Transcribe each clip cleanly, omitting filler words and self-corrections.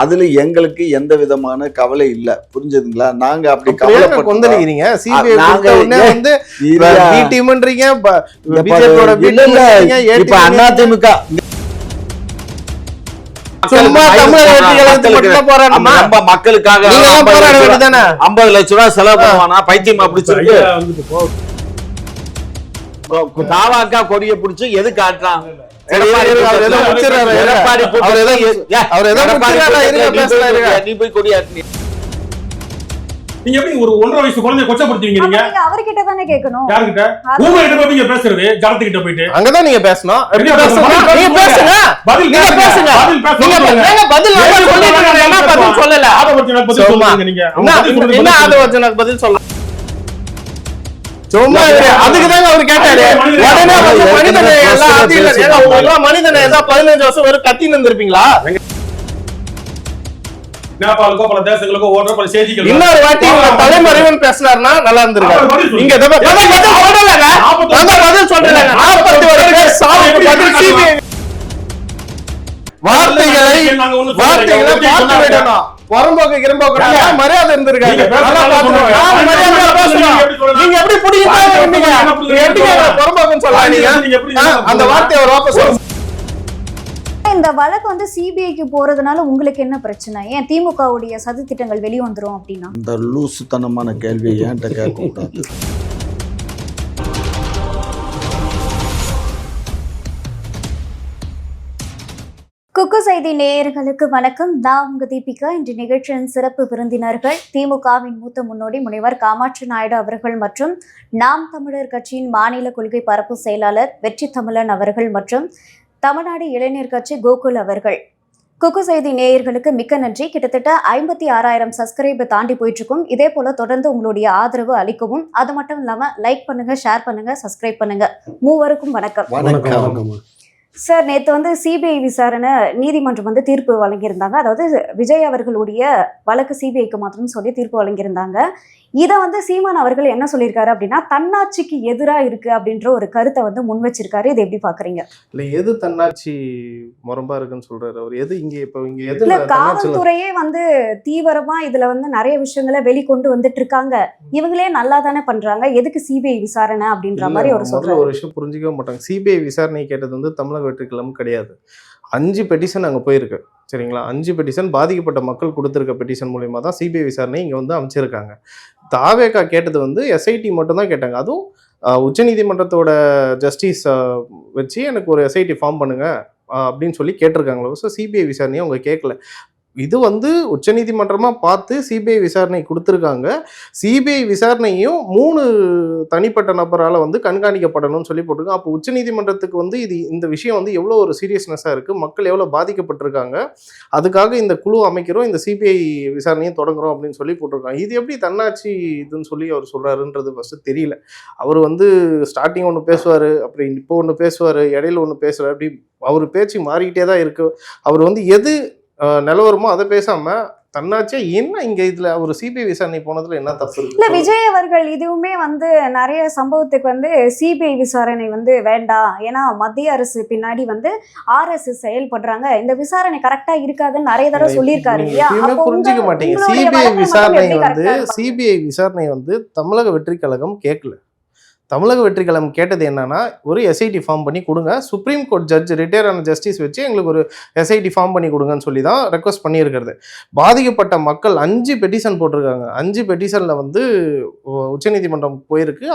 அதுல எங்களுக்கு எந்த விதமான கவலை இல்ல. புரிஞ்சதுங்களா? நாங்க அப்படி கவலைப்பட்டு கொந்தளிக்கிறீங்க. சிபிஐ நாங்க உடனே வந்து பி டீம்ன்றீங்க, பிஜேபியோட இப்ப அதிமுக சும்மா தமிழக வெற்றி கழகத்துக்கு மட்டும் போராடணுமா? நம்ம மக்களுக்காக நீங்க எல்லாம் போராட வேண்டியதானே? 50 லட்சம் ரூபாய் செலவு பண்ணுவானா? பைத்தியமா பிடிச்சிருக்கு. தாவாக்கா கொடியை பிடிச்சு எது காட்டுறான்? நீ போய் கொடியாட்டு. நீங்க எப்படி ஒரு 1.5 வயசு குழந்தைய கொச்சப்படுத்துவீங்க? நீங்க அவர்கிட்ட தானே கேட்கணும். யார்கிட்ட? உங்க கிட்ட போய் நீங்க பேசுறது ஜனத்துக்கிட்ட போயிட்டு அங்கதான் நீங்க பேசணும். நீங்க பேசுங்க, பதில் நீங்க பேசுங்க, நீங்க பதில் பதில் சொல்லல. என்ன ஆதவர்ஜனுக்கு பதில் சொல்ல? சும்மா அதுக்குதாங்க அவர் கேட்டாரு. உடனே மனிதனை எல்லாம் மனிதனை ஏதாவது 15 வருஷம் வெறும் கத்தின்னு இருந்திருப்பீங்களா? இன்னொரு வாட்டி தலைமறைவன் பேசினார்னா நல்லா இருந்திருக்காரு. நீங்க பதில் சொல்றேன். 41 பேர் சாவுக்கு பதில் சிபிஐ வார்த்தைகளை பார்த்து விடணும். புறம்போக்கு கிரம்போக்கு மரியாதை இருந்திருக்காங்க. நீங்க எப்படி பிடிக்கிறீங்க? புறம்போக்குன்னு சொல்லாதீங்க. அந்த வார்த்தையை அவர் வாபஸ் சொல்லுங்க. இந்த வழக்கு வந்து சிபிஐக்கு போறதுனால உங்களுக்கு என்ன பிரச்சனை? ஏன் திமுகவுடைய சதி திட்டங்கள் வெளியே வந்துரும் அப்படின்னா? இந்த லூசுத்தனமான கேள்வியை ஏன்ட்ட கேட்க கூடாது. குக்கு செய்தி நேயர்களுக்கு வணக்கம். நான் உங்க தீபிகா. இன்று நிகழ்ச்சியின் சிறப்பு விருந்தினர்கள் திமுகவின் மூத்த முன்னோடி முனைவர் காமாட்சி நாயுடு அவர்கள் மற்றும் நாம் தமிழர் கட்சியின் மாநில கொள்கை பரப்பு செயலாளர் வெற்றி தமிழன் அவர்கள் மற்றும் தமிழ்நாடு இளைஞர் கட்சி கோகுல் அவர்கள். குக்கு செய்தி நேயர்களுக்கு மிக்க நன்றி. கிட்டத்தட்ட 56,000 சப்ஸ்கிரைபர் தாண்டி போயிட்டு இருக்கும். இதே போல தொடர்ந்து உங்களுடைய ஆதரவு அளிக்கவும். அது மட்டும் இல்லாம லைக் பண்ணுங்க, ஷேர் பண்ணுங்க, சப்ஸ்கிரைப் பண்ணுங்க. மூவருக்கும் வணக்கம். வணக்கம் சார். நேற்று வந்து சிபிஐ விசாரணை நீதிமன்றம் வந்து தீர்ப்பு வழங்கியிருந்தாங்க. அதாவது விஜய் அவர்களுடைய வழக்கு சிபிஐக்கு மாத்திரம் சொல்லி தீர்ப்பு வழங்கியிருந்தாங்க. இதை வந்து சீமான் அவர்கள் என்ன சொல்லியிருக்காரு அப்படின்னா, தன்னாட்சிக்கு எதிராக இருக்கு அப்படின்ற ஒரு கருத்தை வந்து முன் வச்சிருக்காரு. இதை எப்படி பாக்குறீங்க? இல்ல எது தன்னாட்சி முரம்பா இருக்குன்னு சொல்றாரு அவர். எது இங்க இப்ப இங்க எது இல்ல காவல்துறையே வந்து தீவிரமா இதுல வந்து நிறைய விஷயங்களை வெளிக்கொண்டு வந்துட்டு இருக்காங்க. இவங்களே நல்லா தானே பண்றாங்க, எதுக்கு சிபிஐ விசாரணை அப்படின்ற மாதிரி ஒரு சொல்ற ஒரு விஷயம் புரிஞ்சுக்கவே மாட்டாங்க. சிபிஐ விசாரணை கேட்டது வந்து தமிழக வெற்றி கழகம் கிடையாது. 5 பெட்டிஷன் அங்கே போயிருக்கு. சரிங்களா? 5 பெட்டிஷன் பாதிக்கப்பட்ட மக்கள் கொடுத்துருக்க பெட்டிஷன் மூலயமா தான் சிபிஐ விசாரணை இங்கே வந்து அமைச்சிருக்காங்க. தாவேகா கேட்டது வந்து எஸ்ஐடி மட்டும் தான் கேட்டாங்க. அதுவும் உச்சநீதிமன்றத்தோட ஜஸ்டிஸ் வச்சு எனக்கு ஒரு எஸ்ஐடி ஃபார்ம் பண்ணுங்க அப்படின்னு சொல்லி கேட்டிருக்காங்களோ. ஸோ சிபிஐ விசாரணையை அவங்க கேட்கல. இது வந்து உச்சநீதிமன்றமாக பார்த்து சிபிஐ விசாரணை கொடுத்துருக்காங்க. சிபிஐ விசாரணையும் 3 தனிப்பட்ட நபரால் வந்து கண்காணிக்கப்படணும்னு சொல்லி போட்டிருக்காங்க. அப்போ உச்சநீதிமன்றத்துக்கு வந்து இந்த விஷயம் வந்து எவ்வளோ ஒரு சீரியஸ்னஸாக இருக்குது, மக்கள் எவ்வளோ பாதிக்கப்பட்டிருக்காங்க, அதுக்காக இந்த குழு அமைக்கிறோம், இந்த சிபிஐ விசாரணையும் தொடங்குறோம் அப்படின்னு சொல்லி போட்டிருக்காங்க. இது எப்படி தன்னாட்சி இதுன்னு சொல்லி அவர் சொல்கிறாருன்றது ஃபஸ்ட்டு தெரியல. அவர் வந்து ஸ்டார்டிங் ஒன்று பேசுவார், அப்படி இப்போ ஒன்று பேசுவார், இடையில ஒன்று பேசுவார், அப்படி அவர் பேச்சு மாறிக்கிட்டே தான் இருக்கு. அவர் வந்து எது நிலவரமோ அதை பேசாம தன்னாச்சே என்ன இங்க இதுல ஒரு சிபிஐ விசாரணை போனதுல என்ன தப்பு இருக்கு? இல்ல விஜய் அவர்கள் இதுவுமே வந்து நிறைய சம்பவத்துக்கு வந்து சிபிஐ விசாரணை வந்து வேண்டாம், ஏன்னா மத்திய அரசு பின்னாடி வந்து RSS செயல்படுறாங்க, இந்த விசாரணை கரெக்டா இருக்காதுன்னு நிறைய தடவை சொல்லியிருக்காரு. புரிஞ்சுக்க மாட்டீங்க. சிபிஐ விசாரணை வந்து தமிழக வெற்றி கழகம் கேட்கல. தமிழக வெற்றி கழகம் கேட்டது என்னன்னா, ஒரு எஸ்ஐடி ஃபார்ம் பண்ணி கொடுங்க, சுப்ரீம் கோர்ட் ஜட்ஜ் ரிட்டையர் ஆன ஜஸ்டிஸ் வச்சு எங்களுக்கு ஒரு எஸ்ஐடி ஃபார்ம் பண்ணி கொடுங்கன்னு சொல்லி தான் ரெக்வஸ்ட் பண்ணியிருக்கிறது. பாதிக்கப்பட்ட மக்கள் 5 பெட்டிஷன் போட்டிருக்காங்க. 5 பெட்டிஷன்ல வந்து உச்சநீதிமன்றம் போயிருக்கு.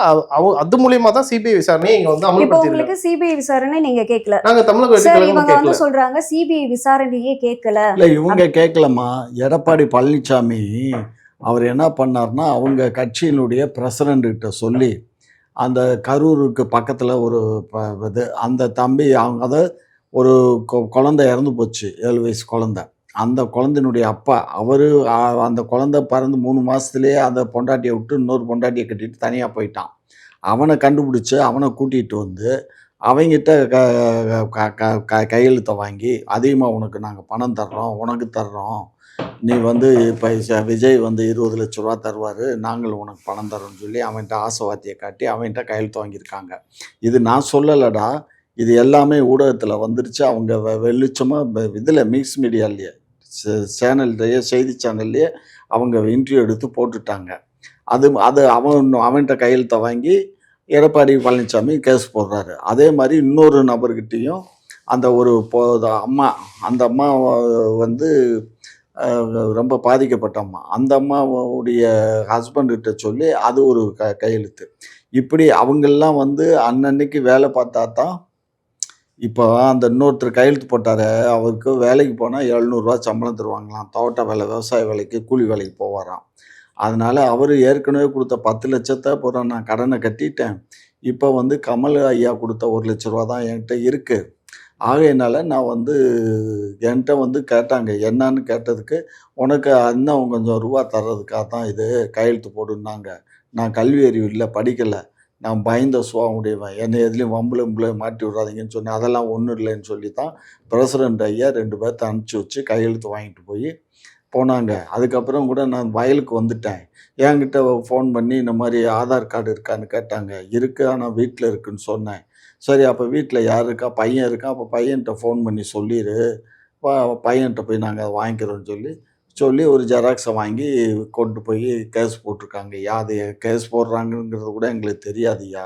அது மூலியமா தான் சிபிஐ விசாரணை இங்க வந்து அமல்படுத்திருக்கு. சிபிஐ விசாரணை நீங்க கேட்கல. நாங்க தமிழக வெற்றி கழகம் வந்து சொல்றாங்க சிபிஐ விசாரணையே கேட்கல. இல்ல இவங்க கேட்கலமா. எடப்பாடி பழனிசாமி அவர் என்ன பண்ணார்னா, அவங்க கட்சியினுடைய பிரசிடண்ட் கிட்ட சொல்லி அந்த கரூருக்கு பக்கத்தில் ஒரு இது அந்த தம்பி அவங்க அதை ஒரு குழந்தை இறந்து போச்சு, 7 வயசு குழந்தை. அந்த குழந்தையினுடைய அப்பா அவர் அந்த குழந்தை பிறந்து 3 மாதத்துலேயே அந்த பொண்டாட்டியை விட்டு இன்னொரு பொண்டாட்டியை கட்டிட்டு தனியாக போயிட்டான். அவனை கண்டுபிடிச்சி அவனை கூட்டிகிட்டு வந்து அவங்கிட்ட கையெழுத்தை வாங்கி, அதிகமாக உனக்கு நாங்கள் பணம் தர்றோம், உனக்கு தர்றோம், நீ வந்து இப்போ விஜய் வந்து 20 லட்ச ரூபா தருவார், நாங்கள் உனக்கு பணம் தரோன்னு சொல்லி அவன்கிட்ட ஆசைவாத்தியை காட்டி அவன்கிட்ட கையெழுத்து வாங்கியிருக்காங்க. இது நான் சொல்லலடா, இது எல்லாமே ஊடகத்தில் வந்துருச்சு. அவங்க வெளிச்சமாக இதில் மிக்ஸ் மீடியாலேயே சேனல்லையே செய்தி சேனல்லையே அவங்க இன்டர்வியூ எடுத்து போட்டுட்டாங்க. அது அவன்கிட்ட கையெழுத்தை வாங்கி எடப்பாடி பழனிசாமி கேஸ் போடுறாரு. அதே மாதிரி இன்னொரு நபர்கிட்டையும் அந்த ஒரு அந்த அம்மா வந்து ரொம்ப பாதிக்கப்பட்ட அம்மா, அந்த அம்மாவுடைய ஹஸ்பண்ட்கிட்ட சொல்லி அது ஒரு கையெழுத்து. இப்படி அவங்கெல்லாம் வந்து அன்னன்னைக்கு வேலை பார்த்தா தான். இப்போ அந்த இன்னொருத்தர் கையெழுத்து போட்டார், அவருக்கு வேலைக்கு போனால் 700 சம்பளம் தருவாங்களாம். தோட்ட வேலை, விவசாய வேலைக்கு, கூலி வேலைக்கு போவாராம். அதனால் அவர் ஏற்கனவே கொடுத்த 10 லட்சத்தை அப்புறம் நான் கடனை கட்டிட்டேன். இப்போ வந்து கமல் ஐயா கொடுத்த 1 லட்ச ரூபா தான் என்கிட்ட இருக்குது. ஆகையினால நான் வந்து என்கிட்ட வந்து கேட்டாங்க, என்னான்னு கேட்டதுக்கு, உனக்கு இன்னும் கொஞ்சம் ரூபா தர்றதுக்காக தான் இது கையெழுத்து போடுன்னாங்க. நான் கல்வி அறிவு இல்லை, படிக்கலை, நான் பயந்த சுபாவம் உடையவன், என்னை எதுலேயும் வம்புல மாட்டி விட்றாதீங்கன்னு சொன்னேன். அதெல்லாம் ஒன்றும் இல்லைன்னு சொல்லி தான் பிரசிடெண்ட் ஐயா 2 பேர்த்த அனுப்பிச்சி வச்சு கையெழுத்து வாங்கிட்டு போய் போனாங்க. அதுக்கப்புறம் கூட நான் வயலுக்கு வந்துட்டேன். என்கிட்ட ஃபோன் பண்ணி இந்த மாதிரி ஆதார் கார்டு இருக்கான்னு கேட்டாங்க. இருக்குது, ஆனால் வீட்டில் இருக்குன்னு சொன்னேன். சரி, அப்போ வீட்டில் யார் இருக்கா? பையன் இருக்கான். அப்போ பையன்கிட்ட ஃபோன் பண்ணி சொல்லிடு, பையன்கிட்ட போய் நாங்கள் வாங்கிக்கிறோன்னு சொல்லி ஒரு ஜெராக்ஸை வாங்கி கொண்டு போய் கேஸ் போட்டிருக்காங்க. அது கேஸ் போடுறாங்கங்கிறது கூட எங்களுக்கு தெரியாதுயா.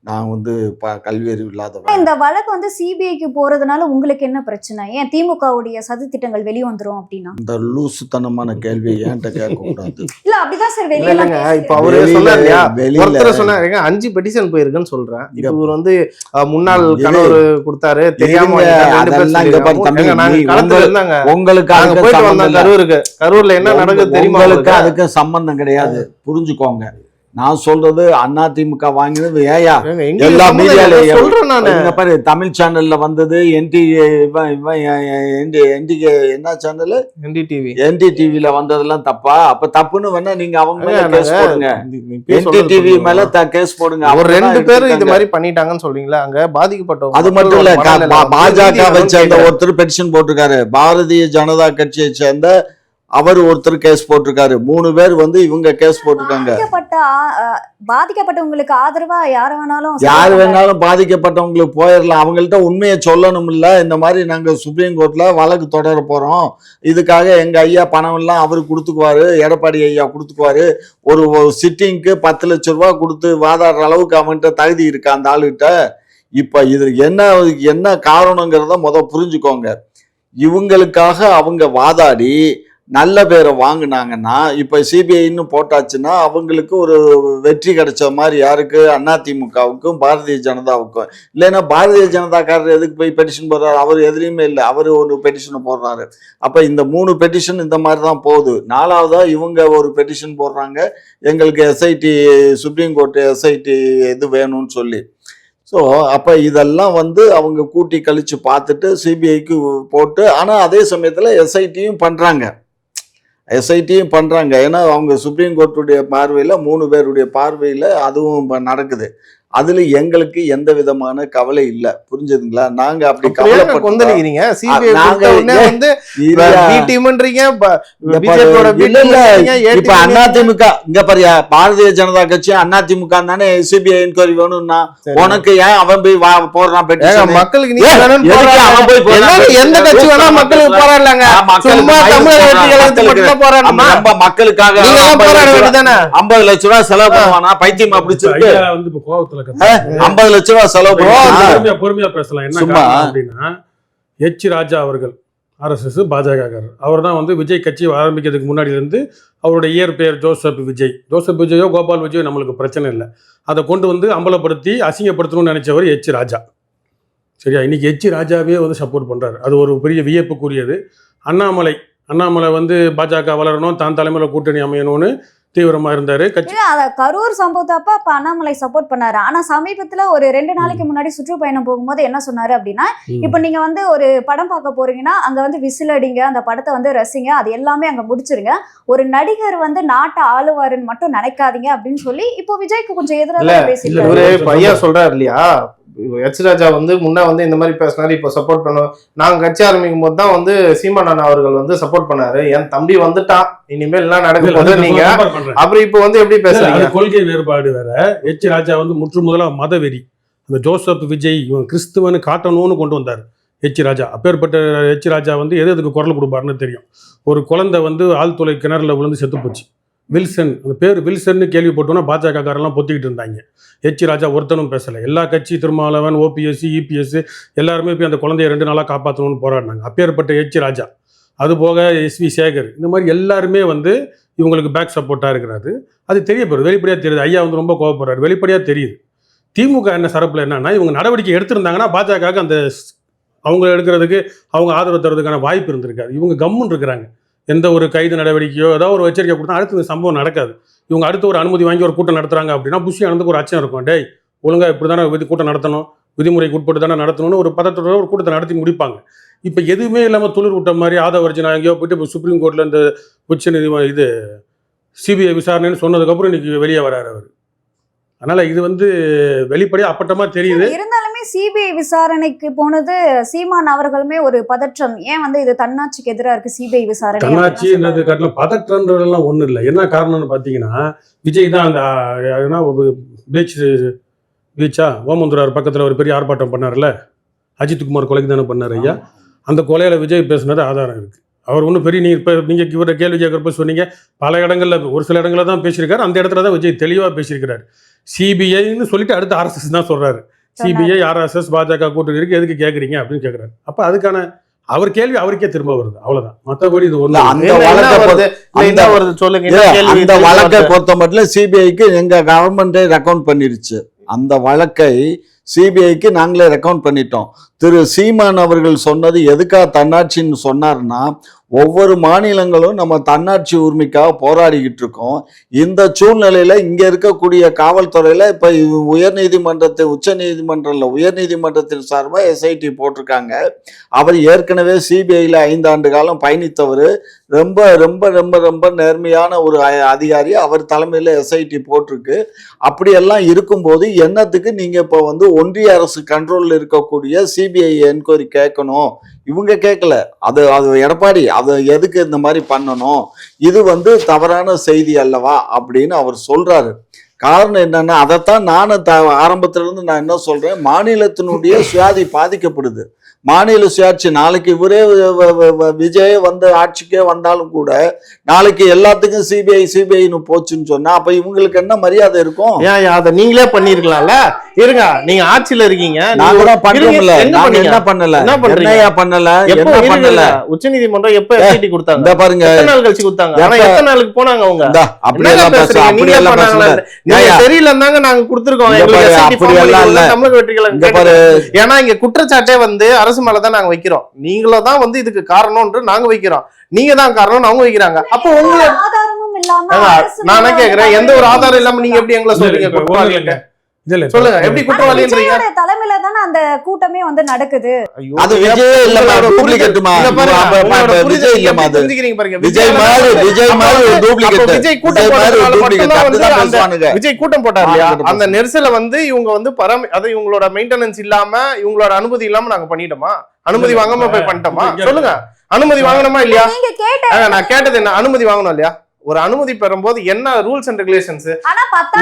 நான் வந்து கல்வி அறிவு இல்லாதவன். இந்த வழக்கு வந்து சிபிஐக்கு போறதுனால உங்களுக்கு என்ன பிரச்சனை? ஏன் திமுகவுடைய சதித்திட்டங்கள் வெளியே வந்துரும் அப்படின்னா? இந்த லூசுத்தனமான கேள்வியை ஏன்ட்ட கேட்க கூடாது. இல்ல அப்படிதான் சார் இல்லைங்க. இப்ப அவரு சொன்னார் இல்லையா, ஒருத்தர் சொன்னாருங்க 5 பெட்டிஷன் போயிருக்குன்னு சொல்றேன். இப்ப இவர் வந்து முன்னாள் கணவர் கொடுத்தாரு, தெரியாம உங்களுக்கு கரூர்ல என்ன நடக்குது தெரியுமா? அதுக்கு சம்பந்தம் கிடையாது, புரிஞ்சுக்கோங்க. நான் சொல்றது அதிமுக வாங்கினது ஏயா எல்லா மீடியால பாரு, தமிழ் சேனல்ல வந்தது, என்ன சேனல், NDTVல வந்ததெல்லாம் தப்பா? அப்ப தப்புன்னு வேணா நீங்க அவங்க மேல கேஸ் போடுங்க, NDTV மேல கேஸ் போடுங்க. அவர் 2 பேரும் இது மாதிரி பண்ணிட்டாங்கன்னு சொல்றீங்களா? அங்க பாதிக்கப்பட்டவங்க. அது மட்டும் இல்ல, பாஜகவை சேர்ந்த ஒருத்தர் பெட்டிஷன் போட்டிருக்காரு, பாரதிய ஜனதா கட்சியை சேர்ந்த அவர் ஒருத்தர் கேஸ் போட்டிருக்காரு. 3 பேர் வந்து இவங்க கேஸ் போட்டிருக்காங்க. பாதிக்கப்பட்டவங்களுக்கு ஆதரவா யார் வேணாலும் பாதிக்கப்பட்டவங்களுக்கு போயிடலாம். அவங்கள்ட்ட உண்மையை சொல்லணும் இல்ல, இந்த மாதிரி நாங்க சுப்ரீம் கோர்ட்ல வழக்கு தொடர போறோம், இதுக்காக எங்க ஐயா பணம் எல்லாம் அவரு கொடுத்துக்குவாரு, எடப்பாடி ஐயா கொடுத்துக்குவாரு, ஒரு சிட்டிங்க்கு 10 லட்ச ரூபா கொடுத்து வாதாடுற அளவுக்கு அவன்கிட்ட தகுதி இருக்கா அந்த ஆளுகிட்ட? இப்ப இது என்ன காரணங்கிறத புரிஞ்சுக்கோங்க. இவங்களுக்காக அவங்க வாதாடி நல்ல பேரை வாங்கினாங்கன்னா, இப்போ சிபிஐன்னு போட்டாச்சுன்னா அவங்களுக்கு ஒரு வெற்றி கிடைச்ச மாதிரி. யாருக்கு? அதிமுகவுக்கும் பாரதிய ஜனதாவுக்கும். இல்லைன்னா பாரதிய ஜனதாக்காரர் எதுக்கு போய் பெட்டிஷன் போடுறாரு? அவர் எதுலேயுமே இல்லை, அவர் ஒரு பெட்டிஷனை போடுறாரு. அப்போ இந்த 3 பெட்டிஷன் இந்த மாதிரி தான் போகுது. 4வதா இவங்க ஒரு பெட்டிஷன் போடுறாங்க, எங்களுக்கு SIT, சுப்ரீம் கோர்ட்டு SIT இது வேணும்னு சொல்லி. ஸோ அப்போ இதெல்லாம் வந்து அவங்க கூட்டி கழித்து பார்த்துட்டு சிபிஐக்கு போட்டு, ஆனால் அதே சமயத்தில் SITயும் பண்ணுறாங்க. ஏன்னா அவங்க சுப்ரீம் கோர்ட்டுடைய பார்வையில், 3 பேருடைய பார்வையில் அதுவும் நடக்குது. அதுல எங்களுக்கு எந்த விதமான கவலை இல்ல, புரிஞ்சதுங்களா? நாங்க அப்படி கொந்தளிக்கிறீங்க. இப்ப அதிமுக இங்க பாரியா, பாரதிய ஜனதா கட்சி அதிமுக தானே சிபிஐ என்கொயரி வேணும்னா, உனக்கு ஏன் அவன் போய் போடுறான் பெட்டிஷன்? மக்களுக்கு எந்த கட்சி வேணா மக்களுக்கு போராடலாங்க. மக்களுக்காக 50 லட்ச ரூபாய் செலவு பண்ணுவானா? பைத்தியம் அப்படிச்சிருக்கு. 50 லட்ச ரூபாய் செலவு பண்ணுவாங்க. பொறுமையா பேசலாம். என்ன காரணம் அப்படின்னா, H. ராஜா அவர்கள் RSS பாஜக, அவர் தான் வந்து விஜய் கட்சி ஆரம்பிக்கிறதுக்கு முன்னாடி இருந்து அவருடைய இயற்பெயர் ஜோசப் விஜயோ கோபால் விஜயோ நம்மளுக்கு பிரச்சனை இல்லை. அதை கொண்டு வந்து அம்பலப்படுத்தி அசிங்கப்படுத்தணும்னு நினைச்சவர் H. ராஜா. சரியா? இன்னைக்கு H. ராஜாவே வந்து சப்போர்ட் பண்றாரு. அது ஒரு பெரிய வியப்புக்குரியது. அண்ணாமலை வந்து பாஜக வளரணும், தான் தலைமையில் கூட்டணி அமையணும்னு தீவிரமா இருந்தாரு. கரூர் சம்பவத்தப்ப அண்ணாமலை சப்போர்ட் பண்ணாரு. ஆனா சமீபத்துல ஒரு 2 நாளைக்கு முன்னாடி சுற்றுப்பயணம் போகும்போது என்ன சொன்னாரு அப்படின்னா, இப்ப நீங்க வந்து ஒரு படம் பார்க்க போறீங்கன்னா அங்க வந்து விசில் அடிங்க, அந்த படத்தை வந்து ரசிங்க, அது எல்லாமே அங்க முடிச்சிருங்க, ஒரு நடிகர் வந்து நாட்டை ஆளுவாருன்னு மட்டும் நினைக்காதீங்க அப்படின்னு சொல்லி இப்போ விஜய்க்கு கொஞ்சம் எதிராக பேசிட்டு பையன் சொல்றாரு இல்லையா. H. ராஜா வந்து முன்ன வந்து இந்த மாதிரி பேசினாரு, இப்போ சப்போர்ட் பண்ணுவோம். நாங்க கட்சி ஆரம்பிக்கும் போது தான் வந்து சீமானன் அவர்கள் வந்து சப்போர்ட் பண்ணாரு. என் தம்பி வந்துட்டான், இனிமேல் எல்லாம் நடக்கும் போது நீங்க அப்புறம் இப்போ வந்து எப்படி பேசுறீங்க? கொள்கை வேறுபாடு வேற. H. ராஜா வந்து முற்று முதலா மதவெறி. அந்த ஜோசப் விஜய் இவன் கிறிஸ்துவனு காட்டணும்னு கொண்டு வந்தார். எச் ராஜா. அப்பேற்பட்ட எச் ராஜா வந்து எதுக்கு குரல் கொடுப்பாருன்னு தெரியும். ஒரு குழந்தை வந்து ஆழ்துளை கிணறுல விழுந்து செத்து போச்சு. வில்சன், அந்த பேர் வில்சன்னு கேள்விப்பட்டோன்னா பாஜகக்காரெல்லாம் பொத்திக்கிட்டு இருந்தாங்க. எச் ராஜா ஒருத்தனும் பேசலை. எல்லா கட்சி, திருமாவளவன், ஓபிஎஸ், இபிஎஸ் எல்லாருமே போய் அந்த குழந்தைய 2 நாளாக காப்பாற்றணும்னு போராடினாங்க. அப்பேற்பட்ட எச் ராஜா, அதுபோக எஸ்வி சேகர், இந்த மாதிரி எல்லாருமே வந்து இவங்களுக்கு பேக் சப்போர்ட்டாக இருக்கிறாரு. அது தெரிய போகுது, வெளிப்படையாக தெரியுது. ஐயா வந்து ரொம்ப கோவப்படுறாரு, வெளிப்படையாக தெரியுது. திமுக என்ன சரப்பில் என்னன்னா, இவங்க நடவடிக்கை எடுத்திருந்தாங்கன்னா பாஜகவுக்கு அந்த அவங்க எடுக்கிறதுக்கு, அவங்க ஆதரவு தரதுக்கான வாய்ப்பு இருந்திருக்காது. இவங்க கம்முன்னு இருக்கிறாங்க. எந்த ஒரு கைது நடவடிக்கையோ ஏதாவது ஒரு எச்சரிக்கை கொடுத்தா அடுத்த சம்பவம் நடக்காது. இவங்க அடுத்து ஒரு அனுமதி வாங்கி ஒரு கூட்டம் நடத்துறாங்க அப்படின்னா புஷி ஆனதுக்கு ஒரு அச்சம் இருக்கும். டேய், ஒழுங்காக இப்படி தானே கூட்டம் நடத்தணும், விதிமுறைக்கு உட்பட்டு தானே நடத்தணும்னு ஒரு பதற்றத்தோட ஒரு கூட்டத்தை நடத்தி முடிப்பாங்க. இப்போ எதுவுமே இல்லாமல் துளிர் விட்ட மாதிரி ஆதவர்ஜனா எங்கேயோ போயிட்டு இப்போ சுப்ரீம் கோர்ட்டில் இந்த இது சிபிஐ விசாரணைன்னு சொன்னதுக்கப்புறம் இன்னைக்கு வெளியே வராரு அவர். அதனால இது வந்து வெளிப்படையாக அப்பட்டமாக தெரியுது. இருந்தாலுமே சிபிஐ விசாரணைக்கு போனது சீமான் அவர்களுமே ஒரு பதற்றம். ஏன் வந்து இது தன்னாட்சிக்கு எதிராக இருக்கு சிபிஐ விசாரணை? தன்னாட்சி என்னது காட்டிலும் பதற்றன்றதெல்லாம் ஒன்றும் இல்லை. என்ன காரணம்னு பார்த்தீங்கன்னா, விஜய் தான் அந்த பீச்சா ஓமந்துரார் பக்கத்தில் ஒரு பெரிய ஆர்ப்பாட்டம் பண்ணார்ல, அஜித்குமார் கொலைக்கு தானே பண்ணார் ஐயா. அந்த கொலையில் விஜய் பேசுனது ஆதாரம் இருக்குது. அவர் ஒன்றும் பெரிய நீங்கள் இவரை கேள்வி கேட்குறப்ப சொன்னீங்க, பல இடங்களில் ஒரு சில இடங்களில் தான் பேசியிருக்காரு. அந்த இடத்துல தான் விஜய் தெளிவாக பேசியிருக்கிறார். சிபிஐன்னு சொல்லிட்டு அடுத்து ஆர்எஸ்எஸ் தான் சொல்கிறாரு. சிபிஐ, ஆர்எஸ்எஸ், பாஜக கூட்டணி இருக்கு, எதுக்கு கேட்குறீங்க அப்படின்னு கேட்குறாரு. அப்போ அதுக்கான அவர் கேள்வி அவருக்கே திரும்ப வருது, அவ்வளவுதான். மற்றபடி இது ஒண்ணு அந்த வழக்கை பொறுத்த மட்டும் சிபிஐக்கு எங்க கவர்மெண்டே ரெக்கவுண்ட் பண்ணிருச்சு. அந்த வழக்கை சிபிஐக்கு நாங்களே ரெக்கவுண்ட் பண்ணிட்டோம். திரு சீமான் அவர்கள் சொன்னது எதுக்காக தன்னாட்சின்னு சொன்னார்னா, ஒவ்வொரு மாநிலங்களும் நம்ம தன்னாட்சி உரிமைக்காக போராடிக்கிட்டு இருக்கோம். இந்த சூழ்நிலையில இங்க இருக்கக்கூடிய காவல்துறையில இப்ப உயர்நீதிமன்றத்தின் சார்பாக எஸ்ஐடி போட்டிருக்காங்க. அவர் ஏற்கனவே சிபிஐல 5 ஆண்டு காலம் பயணித்தவர், ரொம்ப ரொம்ப ரொம்ப ரொம்ப நேர்மையான ஒரு அதிகாரி. அவர் தலைமையில எஸ்ஐடி போட்டிருக்கு. அப்படியெல்லாம் இருக்கும்போது என்னத்துக்கு நீங்க இப்போ வந்து ஒன்றிய அரசு கண்ட்ரோல்ல இருக்கக்கூடிய சிபிஐ என்கொயரி கேட்கணும்? இவங்க கேட்கல, அது எடப்பாடி அது எதுக்கு இந்த மாதிரி பண்ணணும், இது வந்து தவறான செய்தி அல்லவா அப்படின்னு அவர் சொல்றாரு. காரணம் என்னன்னா, அதைத்தான் நானும் ஆரம்பத்திலிருந்து நான் என்ன சொல்றேன், மாநிலத்தினுடைய சுயாதி பாதிக்கப்படுது. மாநில சுயாட்சி நாளைக்கு இவரே விஜய் வந்து ஆட்சிக்கே வந்தாலும் கூட நாளைக்கு எல்லாத்துக்கும் சிபிஐன்னு போச்சுன்னு சொன்னா அப்ப இவங்களுக்கு என்ன மரியாதை இருக்கும்? ஏன் அதை நீங்களே பண்ணிருக்கலாம்ல? இருங்க, நீங்க ஆட்சியில இருக்கீங்க, உச்ச நீதிமன்றம் எப்ப எஸ்ஐடி கொடுத்தாங்க பாருங்க, எத்தனை நாள் கழிச்சு கொடுத்தாங்க, ஆனா எத்தனை நாளுக்கு போனாங்க அவங்க? தெரியலன்னாங்க நாங்க கொடுத்துருக்கோம் தமிழக வெற்றிகள். ஏன்னா இங்க குற்றச்சாட்டே வந்து அரசு மேலதான் நாங்க வைக்கிறோம், நீங்களும் தான் வந்து இதுக்கு காரணம்ன்று நாங்க வைக்கிறோம், நீங்க தான் காரணம் அவங்க வைக்கிறாங்க. அப்போ உங்களுக்கு ஆதாரமும் இல்லாம நானே கேக்குறேன், எந்த ஒரு ஆதாரம் இல்லாம நீங்க எப்படி எங்களை சொல்றீங்க? சொல்லுங்க, எப்படி குற்றவாளின்றீங்க? தலைமையில தானே அந்த கூட்டமே வந்து நடக்குது. அது விஜய் இல்லமா, டூப்ளிகேட்மா? விஜய் இல்லமா, அது தெரிஞ்சுக்கிறீங்க பாருங்க. விஜய் கூட்டம் போட்டாரு இல்லையா, அந்த நெரிசல வந்து இவங்க வந்து அது இவங்களோட மெயின்டெனன்ஸ் இல்லாம, இவங்களோட அனுமதி இல்லாம நாங்க பண்ணிட்டோமா? அனுமதி வாங்காம போய் பண்ணிட்டோமா? சொல்லுங்க, அனுமதி வாங்கணுமா இல்லையா? நான் கேட்டது என்ன, அனுமதி வாங்கணும் இல்லையா? ஒரு அனுமதி பெறும்போது என்ன ரூல்ஸ் அண்ட் ரெகுலேஷன்ஸ்?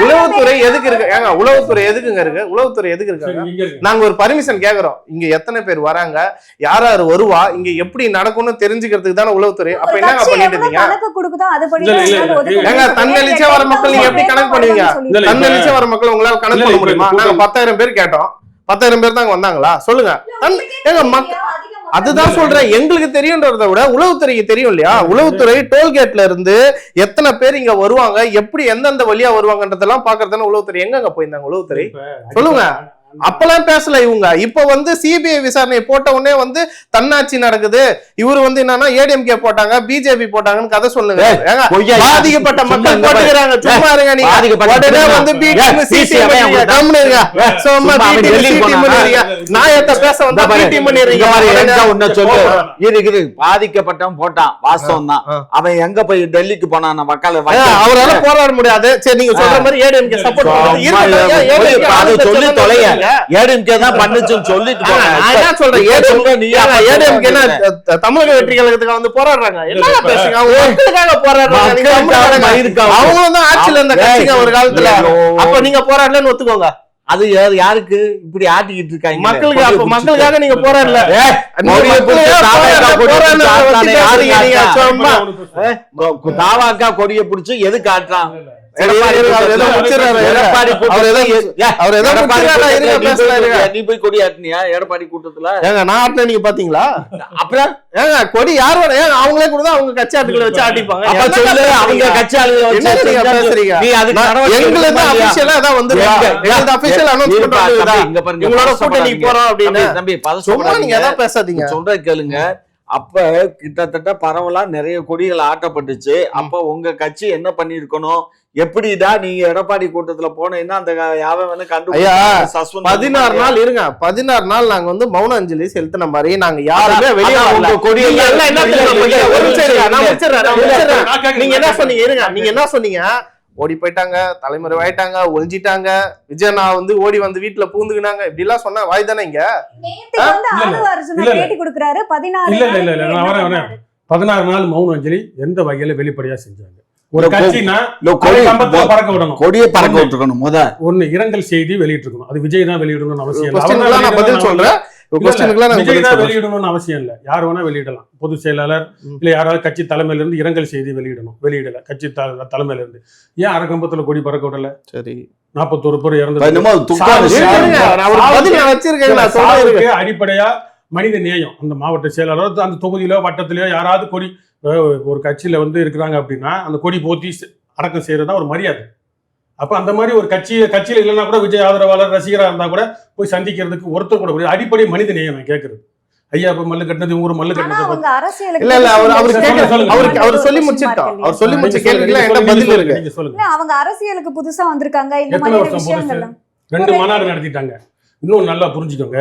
உளவுத்துறை எதுக்கு இருக்கு? ஏங்க உளவுத்துறை எதுக்குங்க இருக்கு? உளவுத்துறை எதுக்கு இருக்காங்க? நாங்க ஒரு பர்மிஷன் கேக்குறோம், இங்க எத்தனை பேர் வராங்க, யார் யாரு வருவா, இங்க எப்படி நடக்கும்னு தெரிஞ்சுக்கிறதுக்கு தானே உளவுத்துறை. அப்ப என்னங்க பண்ணிட்டு இருக்கீங்க? ஏங்க தன்னெழுச்சியா வர மக்கள் நீங்க எப்படி கணக்கு பண்ணுவீங்க? தன்னெழுச்சியா வர மக்கள் உங்களால கணக்கு பண்ண முடியுமா? நாங்க 10,000 பேர் கேட்டோம், 10,000 பேர் தாங்க வந்தாங்களா? சொல்லுங்க. ஏங்க மக்கள் அதுதான் சொல்றேன், எங்களுக்கு தெரியும்ன்றத விட உளவுத்துறைக்கு தெரியும் இல்லையா? உளவுத்துறை டோல்கேட்ல இருந்து எத்தனை பேர் இங்க வருவாங்க, எப்படி எந்தெந்த வழியா வருவாங்கன்றதெல்லாம் பாக்குறதுன்னு உளவுத்துறை எங்க போயிருந்தாங்க? உளவுத்துறை சொல்லுங்க. அப்பெல்லாம் பேசல இவங்க. இப்ப வந்து சிபிஐ விசாரணை போட்ட உடனே வந்து தன்னாட்சி நடக்குது, இவரு வந்து என்னன்னா ஏடிஎம்கே போட்டாங்க, பிஜேபி போட்டாங்கன்னு கதை சொல்லுங்க. பாதிக்கப்பட்ட மக்கள் போட்டுக்கிறாங்க, சும்மா இருங்க நீங்க. உடனே வந்து நாயத்தை பேச வந்தா பாதிக்கப்பட்டவன் போட்டான், வாஸ்தவம் தான். அவன் எங்க போய் டெல்லிக்கு போனான்? மக்கள் அவரால போராட முடியாது. சரி, நீங்க சொல்ற மாதிரி ஏடிஎம்கே சப்போர்ட் சொல்லி தொலைய தமிழக வெற்றி கழகத்துக்கு வந்து போராடுறாங்க. என்ன பேசுங்க, அவங்க ஆட்சியில இருந்த கட்சிங்க ஒரு காலத்துல. அப்ப நீங்க போராடலன்னு ஒத்துக்கோங்க. அது யாருக்கு இப்படி ஆட்டிக்கிட்டு இருக்காங்க? மக்களுக்கு. அப்ப மக்களுக்காக நீங்க போராடல. தாவாக்கா கொடியை பிடிச்சு எது காட்டுறான்? நீ போய் கொடி ஆட்டினியா எடப்பாடி கூட்டத்துல? நான் ஆட்டின நீங்க பாத்தீங்களா? அப்புறம் ஏங்க கொடி யார் வர? ஏங்க அவங்களே கூட தான் அவங்க கட்சி ஆட்டுகளை வச்சு ஆட்டிப்பாங்க. அவங்க கட்சி பேசுறீங்க? எங்களுக்கு அபிஷியலா அதான் உங்களோட கூட்டணி போறோம் அப்படின்னு. தம்பி சும்மா நீங்க எதாவது பேசாதீங்க. சொல்ற கேளுங்க. அப்ப கிட்டத்தட்ட பரவலா நிறைய கொடிகள் ஆட்டப்பட்டுச்சு. அப்ப உங்க கட்சி என்ன பண்ணிருக்கணும்? எப்படிடா நீங்க எடப்பாடி கூட்டத்துல போனீங்கன்னா அந்த யாவன் கண்டு 16 நாள் இருங்க. 16 நாள் நாங்க வந்து மௌன அஞ்சலி செலுத்தின மாதிரி நாங்க யாருமே வெளியே நீங்க என்ன சொன்னீங்க? இருங்க, நீங்க என்ன சொன்னீங்க? ஓடி போயிட்டாங்க, தலைமுறை ஆயிட்டாங்க, ஒழிஞ்சிட்டாங்க, விஜயனா வந்து ஓடி வந்து வீட்டுல பூந்துக்கினாங்க, இப்படி எல்லாம் சொன்ன வாய் தானே இங்க? 16 நாள் மௌன அஞ்சலி எந்த வகையில வெளிப்படையா செஞ்சாங்க? ஒரு கட்சினா பறக்க விடணும், கொடியை பறக்க விட்டுருக்கணும். ஒண்ணு இரங்கல் செய்தி வெளியிட்டிருக்கணும். அது விஜய் தான் வெளியிடணும்னு அவசியம் இல்லை. விஜய் தான் வெளியிடணும்னு அவசியம் இல்லை. யார் வேணா வெளியிடலாம். பொதுச் செயலாளர் இல்ல யாராவது கட்சி தலைமையில இருந்து இரங்கல் செய்தி வெளியிடணும். வெளியிடல கட்சி தலைமையில இருந்து. ஏன் அரக்கம்பத்துல கொடி பறக்க விடல? சரி, 41 பேர் இறந்து. அடிப்படையா மனித நேயம். அந்த மாவட்ட செயலாளர் அந்த தொகுதியிலோ வட்டத்திலயோ யாராவது கொடி ஒரு கட்சியில வந்து இருக்கிறாங்க அப்படின்னா அந்த கொடி போத்தி அடக்கம் செய்யறதுதான் ஒரு மரியாதை. அப்ப அந்த மாதிரி ஒரு கட்சியில இல்லைன்னா கூட விஜய் ஆதரவாளர் ரசிகரா இருந்தா கூட போய் சந்திக்கிறதுக்கு ஒருத்தர் கூட அடிப்படை மனித நேயம் நான் கேட்கறது. ஐயா இப்ப மல்லு கட்டினது ஊர் மல்லு கட்டினது இல்ல இல்ல அவர் சொல்லி முடிச்சிட்டோம். அவர் சொல்லி முடிச்ச கேள்விக்கு என்ன பதில் இருக்கு? நீங்க சொல்லுங்க. அவங்க அரசியலுக்கு புதுசா வந்திருக்காங்க. இந்த மாதிரி விஷயங்கள் 2 மாநாடு நடத்திட்டாங்க. இன்னும் நல்லா புரிஞ்சுக்கோங்க.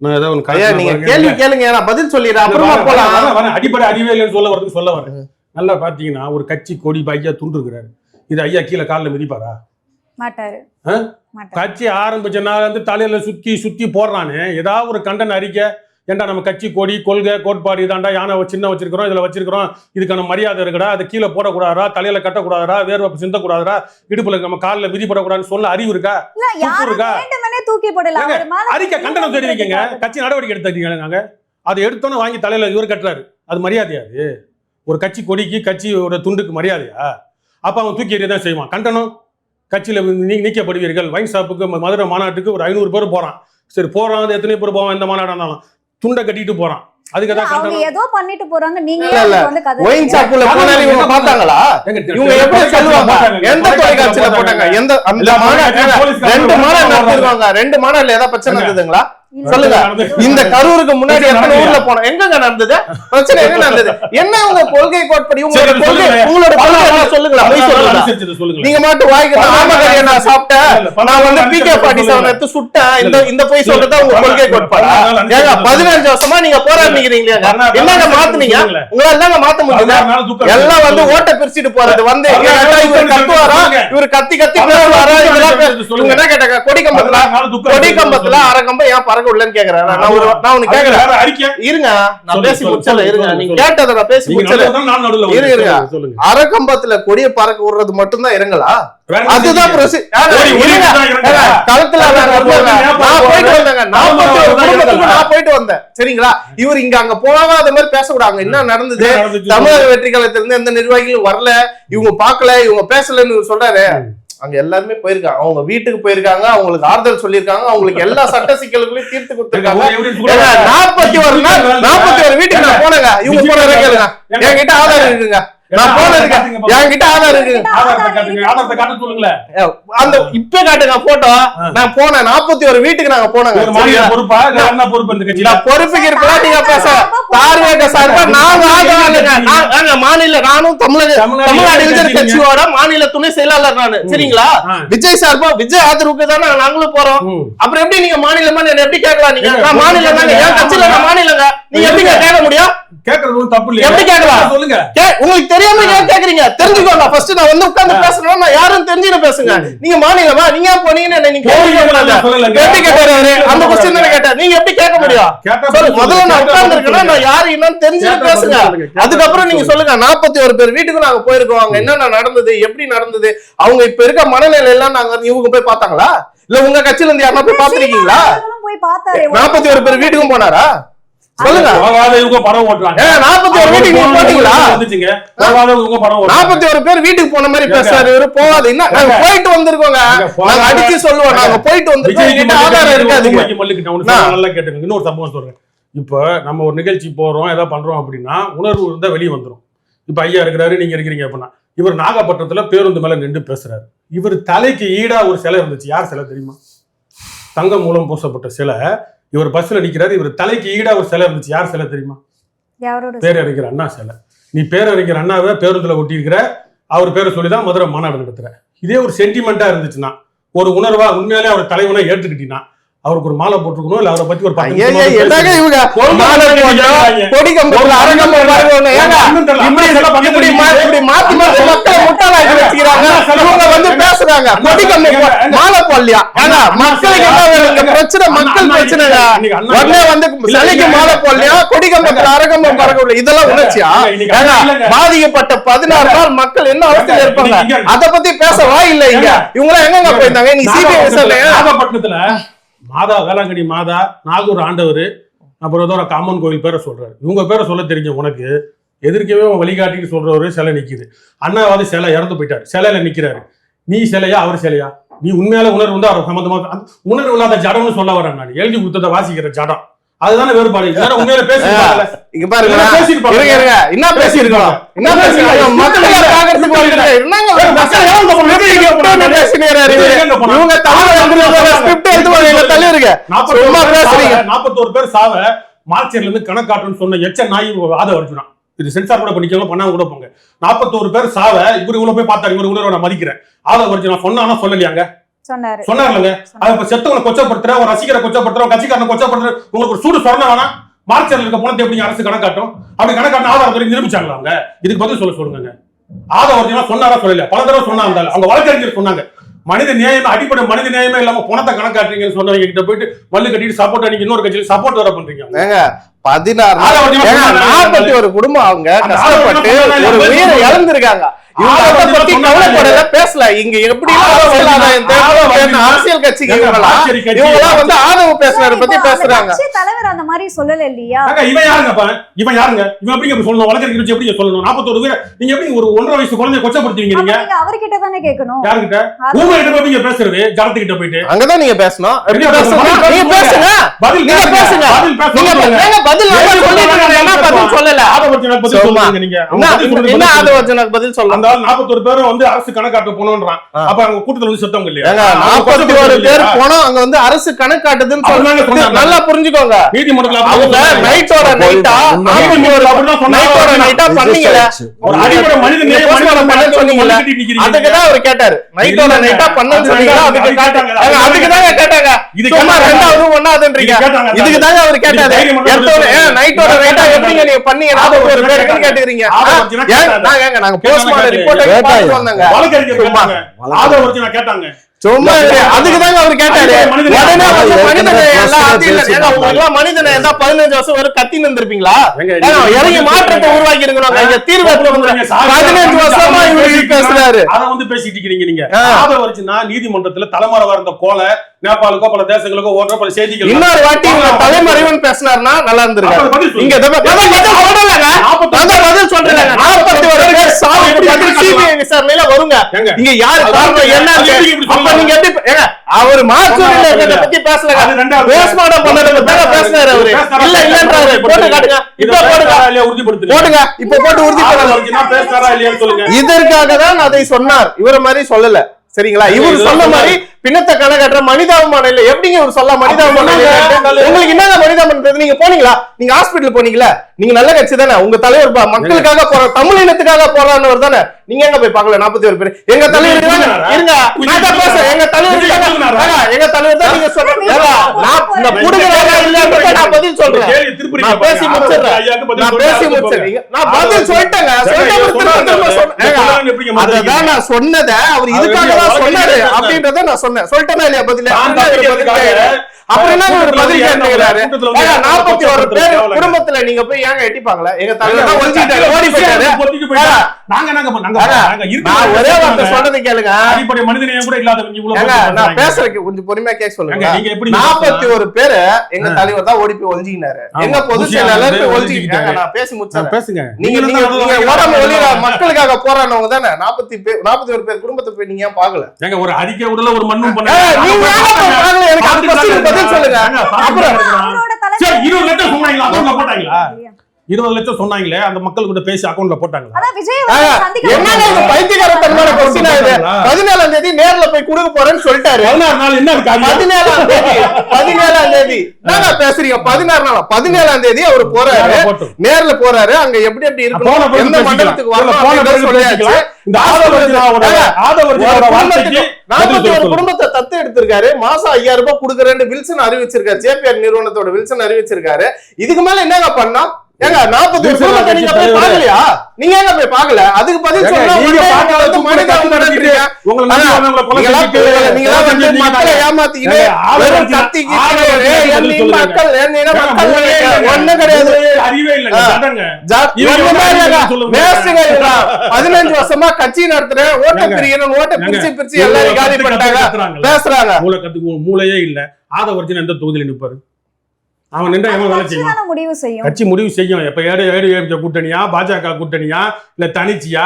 நீங்க கேள்வி கேளுங்க, நான் பதில் சொல்லிடுறேன். அப்புறமா போலாம். அடிப்படை அறிவே இல்லைன்னு சொல்ல வரேன். நல்லா பாத்தீங்கன்னா ஒரு கட்சி கொடி ஐயா துண்டு இருக்கிறாரு. இது ஐயா கீழே காலில் மிதிப்பாரா? மாட்டாரு. கட்சி ஆரம்பிச்ச நாள் வந்து தலையில சுத்தி போடுறானே ஏதாவது ஒரு கண்டன அறிக்கை. ஏன்டா நம்ம கட்சி கொடி கொள்கை கோட்பாடு இதாண்டா, யானை சின்ன வச்சிருக்கிறோம், இதுல வச்சிருக்கிறோம், இதுக்கான மரியாதை இருக்குடா, அதை கீழே போடக்கூடாதா, தலையில கட்டக்கூடாதா, வேர்வை சிந்தக்கூடாதா, இடுப்புல நம்ம காலில் மிதிப்படக்கூடாதுன்னு சொல்ல அறிவு இருக்கா? தூக்கி போடலாம். அறிக்கை கண்டனம் தெரிவிக்கங்க. கட்சி நடவடிக்கை எடுத்துக்கீங்க. அதை எடுத்தோன்னு வாங்கி தலையில இவர் கட்டுறாரு. அது மரியாதையாது? ஒரு கட்சி கொடிக்கு கட்சியோட துண்டுக்கு மரியாதையா? அப்ப அவன் தூக்கி எறியதான் செய்வான். கண்டனம் கட்சியில நீக்கப்படுவீர்கள். வைன் ஷாப்புக்கு மதுரை மாநாட்டுக்கு ஒரு 500 பேர் போறான். சரி போறான், எத்தனை பேர் போவான் எந்த மாநாடு இருந்தாலும், துண்டை கட்டிட்டு போறான். அதுக்கு ஏதோ பண்ணிட்டு போறாங்க. நீங்க ஒயின் ஷாப்ல போனாரு இவங்க பார்த்தாங்களா? இவங்க எப்படி சொல்லுவாங்க? எந்த தொலைக்காட்சியில போட்டாங்க? எந்த அந்த மாநாடு 2 மாநாடு நடத்திருக்காங்க. 2 மாநாடுல ஏதாவது பிரச்சனை நடந்ததுங்களா? சொல்லுங்க. இந்த கரூருக்கு முன்னாடி எத்தனை ஊர்ல போனோம்? எங்க நடந்தது பிரச்சனை? எங்க நடந்தது? என்ன உங்க கொள்கை கோட்படி உங்களோட கொள்கை சொல்லுங்களா? நீங்க மட்டும் வாய்க்கு ஆமகரியா நான் சாப்பிட்டேன், நான் வந்து PK-47 எடுத்து சுட்டேன், இந்த போய் சொல்றதா உங்க கொள்கை கோட்பாடா? ஏங்க 15 வருஷமா நீங்க போராடிக்கிறீங்களா? என்னங்க மாத்துனீங்க? உங்களால என்னங்க மாத்த முடியல? எல்லாம் வந்து ஓட்ட பிரிச்சுட்டு போறது வந்து இவர் கத்துவாரா, இவர் கத்தி பேசுவாரா? இவங்க என்ன கேட்டாங்க? கொடி கம்பத்துல அரகம்ப ஏன் பறக்க விடலன்னு கேக்குறேன். நான் ஒண்ணு கேக்குறேன். இருங்க, நான் பேசி முடிச்சல. இருங்க, நீங்க கேட்டதை நான் பேசி முடிச்சல. இருங்க, அரகம்பத்துல கொடியை பறக்க விடுறது மட்டும்தான் இறங்கலா? அதுதான் களத்துல நான் போயிட்டு வந்தேங்க. 41 குடும்பத்துக்கு நான் போயிட்டு வந்தேன். சரிங்களா? இவர் இங்க அங்க போகாத மாதிரி பேசக்கூடாது. என்ன நடந்தது? தமிழக வெற்றி கழகத்திலிருந்து எந்த நிர்வாகிகளும் வரல, இவங்க பாக்கல, இவங்க பேசலன்னு சொல்றாரு. அங்க எல்லாருமே போயிருக்காங்க, அவங்க வீட்டுக்கு போயிருக்காங்க, அவங்களுக்கு ஆறுதல் சொல்லியிருக்காங்க, அவங்களுக்கு எல்லா சட்ட சிக்கல்களையும் தீர்த்து கொடுத்திருக்காங்க. 41 வீட்டுக்கு நான் போனேங்க. இவங்க போன கேளுங்க, என்கிட்ட ஆதாரம் இருக்குங்க. நான் போனதுக்கு என்கிட்ட ஆதார் இருக்கு. அந்த இப்ப காட்டுங்க போட்டோ. நான் போனேன் 41 வீட்டுக்கு நாங்க போனோங்க. பொறுப்புக்கு இருக்கலாம் நீங்க பேச தார்மீக சார்பா நாங்க மாநில, நானும் தமிழ்நாடு கட்சியோட மாநில துணை செயலாளர் நானு. சரிங்களா? விஜய் சார்பா விஜய் ஆதரவுக்கு தானே நாங்களும் போறோம். அப்புறம் எப்படி நீங்க மாநிலமா எப்படி கேட்கலாம்? நீங்க நான் மாநிலம் தாங்க, என் கட்சியில நான் மாநிலங்க, நீங்க எப்படி கேட்க முடியும்? கேக்குறது தப்பு இல்ல. எப்படி கேட்கலாம்? சொல்லுங்க. உங்களுக்கு தெரியாம ஏன் கேக்குறீங்க? தெரிஞ்சுக்கோங்க. ஃபர்ஸ்ட் நான் வந்து உட்கார்ந்து பேசணும், நான் யாரும் தெரிஞ்சுன்னு பேசுங்க. நீங்க மாநிலமா, நீங்க போனீங்கன்னு நீங்க எப்படி கேட்டாரு? அந்த क्वेश्चन தான கேட்டா, நீங்க எப்படி கேட்க முடியும்? முதல்ல நான் உட்கார்ந்து இருக்கேன், நான் யாரு என்னன்னு தெரிஞ்சுன்னு பேசுங்க. அதுக்கப்புறம் நீங்க சொல்லுங்க. 41 பேர் வீட்டுக்கு நாங்க போயிருக்கோம், அங்க என்னென்ன நடந்தது, எப்படி நடந்தது, அவங்க இப்ப இருக்க மனநிலை எல்லாம் நாங்க இவங்க போய் பார்த்தாங்களா? இல்ல உங்க கட்சியில இருந்து யாரா போய் பாத்துருக்கீங்களா? போய் பார்த்தாரு. 41 பேர் வீட்டுக்கும் போனாரா? சொல்லுங்க. போகாதவங்க படம் ஓட்டுறாங்க. 41 வீட்டுக்கு போனீங்களா? வந்துச்சுங்க. போகாதவங்க படம் ஓட்டுறாங்க. 41 பேர் வீட்டுக்கு போன மாதிரி பேசுறாரு இவரு. போகாது. என்ன நாங்க போயிட்டு வந்திருக்கோங்க. நாங்க அடிச்சு சொல்லுவோம் நாங்க போயிட்டு வந்திருக்கோம். என்கிட்ட ஆதாரம் இருக்காதுங்க. நல்லா கேட்டுங்க. இன்னொரு சம்பவம் சொல்றேன். இப்போ நம்ம ஒரு நிகழ்ச்சி போறோம் ஏதாவது பண்றோம் அப்படின்னா உணர்வு இருந்தா வெளியே வந்துடும். இப்ப ஐயா இருக்கிறாரு, நீங்க இருக்கிறீங்க அப்படின்னா இவர் நாகப்பட்டினத்துல பேருந்து மேல நின்று பேசுறாரு. இவர் தலைக்கு ஈடா ஒரு சிலை இருந்துச்சு. யார் சிலை தெரியுமா? தங்கம் மூலம் பூசப்பட்ட சிலை. இவர் பஸ்ல நிக்கிறாரு, இவர் தலைக்கு ஈடா ஒரு சிலை இருந்துச்சு. யார் சிலை தெரியுமா? பேரறிஞர் அண்ணா சிலை. நீ பேரறிஞர் அண்ணாவை பேருந்துல ஒட்டி இருக்கிற, அவர் பேரை சொல்லிதான் மதுரை மாநாடு நடத்துற. இதே ஒரு சென்டிமெண்டா இருந்துச்சுன்னா, ஒரு உணர்வா உண்மையாலே அவர் தலைவனை ஏற்றுக்கிட்டீங்கன்னா அவருக்கு ஒரு மாலை போட்டுக்கணும். இல்ல அவரை பத்தி ஒரு கொடி மாலை போடலையா? மக்களுக்கு பிரச்சனை, மக்கள் பிரச்சனை. சிலைக்கு மாலை போடலையா? கொடி கம்பத்துல அரகம்பம் பறக்க இதெல்லாம் உணர்ச்சியா? பாதிக்கப்பட்ட 16 நாள் மக்கள் என்ன அவஸ்தையில இருப்பாங்க? அத பத்தி பேச வாயில்லை. இங்க இவங்க எங்க போயிருந்தாங்க? நீ சிபிஐ நாகப்பட்டினத்துல மாதா, வேளாங்கண்ணி மாதா, நாகூர் ஆண்டவர், அப்புறம் ஏதோ ஒரு காமன் கோவில் பேரை சொல்றாரு. இவங்க பேரை சொல்ல தெரிஞ்ச உனக்கு எதிர்க்கவே வழிகாட்டின்னு சொல்ற ஒரு சிலை நிக்குது. அண்ணாவாது சிலை இறந்து போயிட்டாரு, சிலையில நிக்கிறாரு. நீ சிலையா அவர் சிலையா? நீ உண்மையால உணர்வு வந்து அவர் சம்பந்தமா உணர்வு இல்லாத ஜடம்னு சொல்ல வரேன். நான் எழுதி கொடுத்ததை வாசிக்கிற ஜடம் அதுதானே வேறுபாடு. உண்மையில பேசிருப்பாங்க. இங்க பாருங்க என்ன பேசிருக்கோம், என்ன பேசிருக்கோம். மக்கள் இவங்க தலைவருங்க 41 பேர் சாவ மார்ச்சர்ல இருந்து கணக்காட்டுன்னு சொன்ன எச்ச நாய் ஆத வரைக்கும் இது சென்சார் கூட பண்ணிக்கோங்க, பண்ணாம கூட போங்க. 41 பேர் சாவ இவரு இவ்வளவு போய் பார்த்தாரு. இவரு இவ்வளவு நான் மதிக்கிறேன். ஆத வரைக்கும் நான் சொன்னா சொல்லலையாங்க? சொன்னார்லங்க. அது செத்தவங்களை கொச்சப்படுத்துற, ஒரு ரசிகரை கொச்சப்படுத்துற, கட்சிக்காரனை கொச்சப்படுத்துற, உங்களுக்கு ஒரு சூடு சொன்ன வேணா மார்ச்சர்ல இருக்க பணத்தை எப்படி அரசு கணக்காட்டும்? அப்படி கணக்காட்டும் ஆதாரம் நிரூபிச்சாங்களா அவங்க? இதுக்கு பதில் சொல்லுங்க. ஆதாரம் சொன்னாரா சொல்லல? பல தடவை சொன்னாங்க. அவங்க வழக்கறிஞர் சொன்னாங்க மனித நியாயம், அடிப்படை மனித நியாயமே இல்லாம பணத்தை கணக்காட்டுறீங்கன்னு சொன்னவங்க கிட்ட போயிட்டு மல்லு கட்டிட்டு சப்போர்ட் அன்னைக்கு இன்னொரு கட்சியில சப்போர்ட் வர பண்றீங்க. 41 குடும்பம் அவங்க கஷ்டப்பட்டு ஒரு உயிரை இழந்திருக்காங்க. பேசல இங்க எப்படி அரசியல் கட்சிக்கு வந்து ஆதரவு பேசுறாரு பத்தி பேசுறாங்க. தலைவர் அந்த மாதிரி சொல்லல இல்லையா? இவன் யாருங்க இவன் எப்படி சொல்லணும்? வழக்கறிஞர் எப்படி சொல்லணும்? 41 பேர் நீங்க எப்படி ஒரு 1.5 வயசு குழந்தைய கொச்சப்படுத்துவீங்க? நீங்க அவர்கிட்ட தானே கேட்கணும். யாருக்கிட்ட? உங்ககிட்ட போய் நீங்க பேசுறது ஜனத்துக்கிட்ட போயிட்டு அங்கதான் நீங்க பேசணும். நீங்க பேசுங்க, பதில் நீங்க பேசுங்க. நீங்க பதில் சொல்லல. ஆதவர்ஜனுக்கு பதில் சொல்லலாம். 41 பேரும் வந்து அரசு கணக்காட்டு போனோம்ன்றான். அப்ப அவங்க கூட்டத்துல வந்து செத்தவங்க இல்லையா? 41 பேர் போனோம் அங்க வந்து அரசு கணக்காட்டுதுன்னு சொன்னாங்க. நல்லா புரிஞ்சுக்கோங்க. நீதிமன்றத்துல அவங்க நைட்டோட நைட்டா பண்ணீங்கல. ஒரு அடிப்படை மனித நேயம் சொன்னீங்கல. அதுக்குதான் அவர் கேட்டாரு. நைட்டோட நைட்டா பண்ணன்னு சொன்னீங்களா? அதுக்குதாங்க கேட்டாங்க. இது சும்மா ரெண்டாவது ஒண்ணாதுன்றீங்க. இதுக்குதாங்க அவர் கேட்டாரு. நைட்டோட நைட்டா எப்படிங்க நீங்க பண்ணீங்க? 41 பேருக்கு கேட்டுக்கிறீங்க. நாங்க போஸ்ட்மார்ட்டம் ரிப்போர்ட் கேட்டாங்க. சும்மா அதுக்குதாங்க அவர் கேட்டாரு. மனிதனை 15 வருஷம் வரை கத்தி நின்றுப்பீங்களா? இறங்கி மாற்றத்தை உருவாக்கி இருக்கணும். தீர்வு 15 வருஷமா இவரு பேசுறாரு. அதை வந்து பேசிட்டு இருக்கீங்க நீங்க. நீதிமன்றத்துல தலைமுறை வந்த கோலை நேபாளுக்கோ பல தேசங்களுக்கோ ஓடுற பல செய்திகள் இன்னொரு வாட்டி தலைமறைவன் பேசினார்னா நல்லா இருந்திருக்கு. இங்க பதில் சொல்றேன். 41 பேர் சிபிஐ விசாரணையில வருங்க. இங்க யாரு காரணம் என்ன? நீங்க எப்படி அவர் மாற்றத்தை பத்தி பேசல. போஸ்ட்மார்ட்டம் பண்ணத பத்தி பேசுறாரு அவரு. இல்ல இல்லன்றாரு. போட்டு காட்டுங்க. இப்ப போடுங்க. உறுதிப்படுத்துங்க. போடுங்க. இப்ப போட்டு உறுதிப்படுத்துங்க. பேசுறாரா இல்லையான்னு சொல்லுங்க. இதற்காக தான் அதை சொன்னார். இவர மாதிரி சொல்லல. சரிங்களா? இவர் சொன்ன மாதிரி பிணத்தை கணக்காட்டுற மனிதாபிமானம் இல்ல. எப்படிங்க இவர் சொல்ல மனிதாபிமானம்? உங்களுக்கு என்ன மனிதாபிமானம்? நீங்க போனீங்களா? நீங்க ஹாஸ்பிட்டல் போனீங்களா? நீங்க நல்ல கட்சி தானே. உங்க தலைவர் மக்களுக்காக போற, தமிழ் இனத்துக்காக போறான்னு தானே. நீங்க எங்க போய் பாக்கல? 41 பேர் எங்க தலைவர் இருங்க. நான் பேசுறேன். எங்க தலைவர் தான் நீங்க சொல்றீங்க. நான் புடுங்கறாங்க இல்ல நான் பதில் சொல்றேன். நான் பேசி முடிச்சிடுறேன். நான் பதில் சொல்லிட்டேங்க. அதுதான் நான் சொன்னதை அவர் இதுக்காக தான் சொன்னாரு அப்படின்றத நான் சொன்னேன். சொல்லிட்டேனா இல்லையா? பதில் அப்புறம் என்ன ஒரு பதில் கேட்கிறாரு? கூட்டத்துல வந்து 41 பேர் குடும்பத்துல நீங்க போய் ஏங்க எட்டிப்பாங்களா? எங்க தலைவர் தான் ஒழிச்சிட்டாரு, ஓடி போயிட்டாரு. பொத்திட்டு போயிட்டா. நான் ஒரே வார்த்தை சொல்றது கேளுங்க. அடிப்படை மனிதநேயம் கூட இல்லாதவங்க இவ்வளவு ஏங்க, பேர் நான் பேசுறதுக்கு கொஞ்சம் பொறுமையா கேட்க சொல்லுங்க. நீங்க எப்படி 41 பேரு எங்க தலைவர் தான் ஓடி போய் ஒழிஞ்சிக்கினாரு. எங்க பொதுச் செயலாளர் போய் ஒழிஞ்சிக்கிட்டாங்க. நான் பேசி முடிச்சேன். பேசுங்க. நீங்க ஓடாம ஒளிர மக்களுக்காக போராடினவங்க தானே. 41 பேர் குடும்பத்தை போய் நீங்க ஏன் பாக்கல? ஏங்க ஒரு அறிக்கை விடல, ஒரு மண்ணும் பண்ண நீங்க ஏன் பாக்கல? எனக்கு அந்த கொஸ்டின் பதில் சொல்லுங்க. அப்புறம் சரி, 20 லட்சம் சொன்னாங்களா? அக்கவுண்ட்ல போட்டாங்களா? 20 லட்சம் சொன்னாங்களே, அந்த மக்கள் கிட்ட பேசி அக்கவுண்ட்ல போட்டாங்களா? அதான் விஜய் அவர்கள் சந்திக்க என்னங்க இது பைத்தியக்காரத்தனமான கொஸ்டின் ஆகுது? 17ஆம் தேதி நேர்ல போய் கொடுக்க போறேன்னு சொல்லிட்டாரு. 16 நாள் என்ன இருக்கு? 17ஆம் தேதி என்னங்க பேசுறீங்க? 16 நாள் 17ஆம் தேதி அவர் போறாரு, நேர்ல போறாரு. அங்க எப்படி எப்படி இருக்கு, எந்த மண்டலத்துக்கு வரணும் சொல்லியாச்சு. இந்த ஆதவர்ஜினாவோட வார்த்தைக்கு 41 குடும்பத்தை தத்து எடுத்திருக்காரு. மாசம் 5000 ரூபாய் கொடுக்கறேன்னு வில்சன் அறிவிச்சிருக்காரு. ஜேபிஆர் நிறுவனத்தோட வில்சன் அறிவிச்சிருக்காரு. இதுக்கு மேல என்னங்க பண்ணா? ஏங்க 41 குடும்பத்தை நீங்க போய் பாக்கலையா? நீங்க ஏங்க போய் பாக்கல? அதுக்கு பதில் சொல்லுங்க. நீங்க பாக்காத மனிதன் நடந்துறீங்க. நீங்க வந்து மக்களை ஏமாத்திக்கிட்டு வெறும் கத்திக்கிட்டு மக்கள் ஒண்ணு கிடையாது. அறிவே இல்ல. 15 வருஷமா கட்சி நடத்துறேன், ஓட்ட பிரியணும், ஓட்ட பிரிச்சு பிரிச்சு எல்லாரும் காலி பண்ணிட்டாங்க பேசுறாங்க. மூளையே இல்ல. ஆதவர்ஜன் எந்த தொகுதியில நிப்பாரு? அவன் நின்றா எவன் வேலை செய்யும்? முடிவு செய்யும். கட்சி முடிவு செய்யும். இப்ப ஏடிஎம்கே கூட்டணியா, பாஜக கூட்டணியா, இல்ல தனிச்சியா?